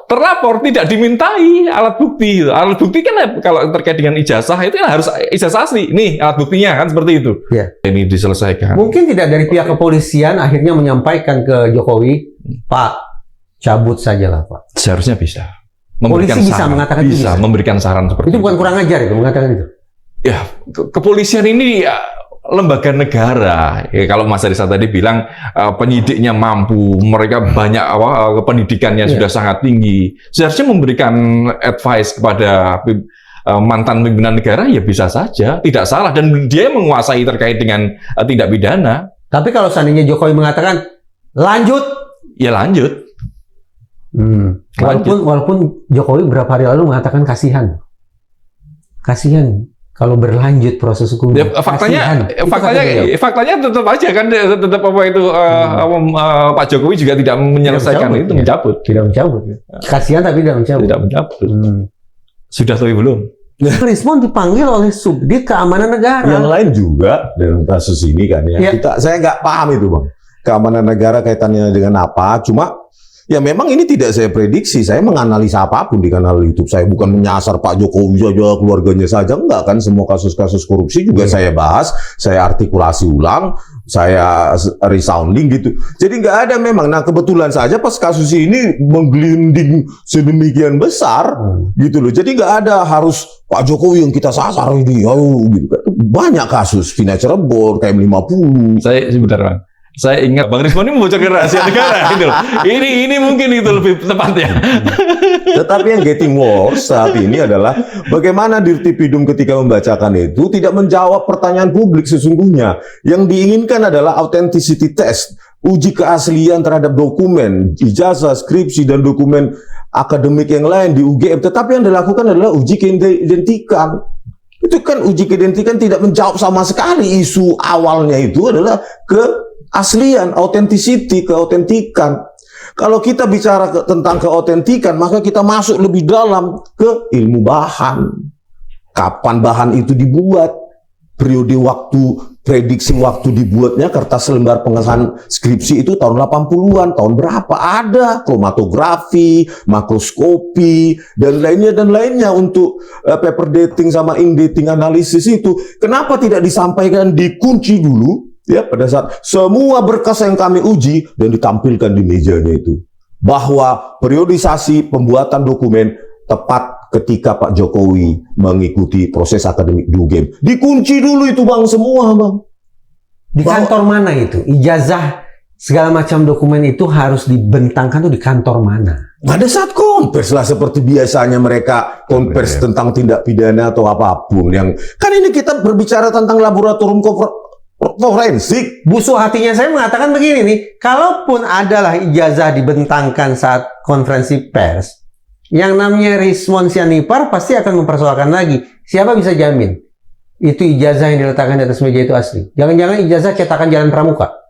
terlapor tidak dimintai alat bukti. Alat bukti kan kalau terkait dengan ijazah itu kan harus ijazah asli. Nih alat buktinya kan seperti itu. Ya. Ini diselesaikan. Mungkin tidak dari pihak kepolisian akhirnya menyampaikan ke Jokowi, Pak, cabut sajalah Pak. Seharusnya bisa. Polisi bisa saran. mengatakan bisa memberikan saran seperti itu. Bukan kurang ajar itu mengatakan itu. Ya, kepolisian ini ya, lembaga negara. Ya, kalau Mas Arisa tadi bilang penyidiknya mampu, mereka banyak pendidikannya sudah sangat tinggi. Seharusnya memberikan advice kepada mantan pimpinan negara ya bisa saja, tidak salah, dan dia menguasai terkait dengan tindak pidana. Tapi kalau seandainya Jokowi mengatakan lanjut, ya lanjut. Walaupun Jokowi beberapa hari lalu mengatakan kasihan kalau berlanjut proses hukum. Ya, faktanya tetap aja kan, tetap apa itu Pak Jokowi juga tidak menyelesaikan itu, mencabut. Tidak mencabut. Kasihan tapi tidak mencabut. Tidak mencabut. Sudah tapi belum. Rismon dipanggil oleh Subdit Keamanan Negara. Yang lain juga dalam kasus ini kan ya. Saya nggak paham itu Bang. Keamanan negara kaitannya dengan apa? Cuma ya memang ini tidak saya prediksi, saya menganalisa apapun di kanal YouTube saya, bukan menyasar Pak Jokowi saja, keluarganya saja, enggak kan, semua kasus-kasus korupsi juga saya bahas, saya artikulasi ulang, saya resounding gitu. Jadi nggak ada memang, nah kebetulan saja pas kasus ini menggelinding sedemikian besar gitu loh, jadi nggak ada harus Pak Jokowi yang kita sasar ini, ayo gitu kan. Banyak kasus, Vina Cirebon, KM50. Saya sebentar Bang. Saya ingat Bang Rismon ini membocorkan rahasia negara gitu loh. Ini mungkin itu lebih tepatnya. Tetapi yang getting worse saat ini adalah bagaimana Dirtipidum ketika membacakan itu tidak menjawab pertanyaan publik sesungguhnya. Yang diinginkan adalah authenticity test, uji keaslian terhadap dokumen, ijazah, skripsi, dan dokumen akademik yang lain di UGM. Tetapi yang dilakukan adalah uji keidentikan. Itu kan uji keidentikan tidak menjawab sama sekali. Isu awalnya itu adalah keaslian, authenticity, keautentikan. Kalau kita bicara tentang keautentikan, maka kita masuk lebih dalam ke ilmu bahan. Kapan bahan itu dibuat? Periode waktu, prediksi waktu dibuatnya kertas lembar pengesahan skripsi itu tahun 80-an. Tahun berapa? Ada kromatografi, makroskopi, dan lainnya untuk paper dating sama in-dating analisis itu. Kenapa tidak disampaikan dikunci dulu? Ya, pada saat semua berkas yang kami uji dan ditampilkan di mejanya itu, bahwa periodisasi pembuatan dokumen tepat ketika Pak Jokowi mengikuti proses akademik di UGM. Dikunci dulu itu Bang, semua Bang. Di kantor mana itu? Ijazah segala macam dokumen itu harus dibentangkan tuh di kantor mana? Pada saat konvers lah, seperti biasanya mereka konvers tentang tindak pidana atau apapun. Yang kan ini kita berbicara tentang laboratorium forensik. Busuk hatinya saya mengatakan begini nih, kalaupun adalah ijazah dibentangkan saat konferensi pers, yang namanya Rismon Sianipar pasti akan mempersoalkan lagi. Siapa bisa jamin itu ijazah yang diletakkan di atas meja itu asli? Jangan-jangan ijazah cetakan Jalan Pramuka.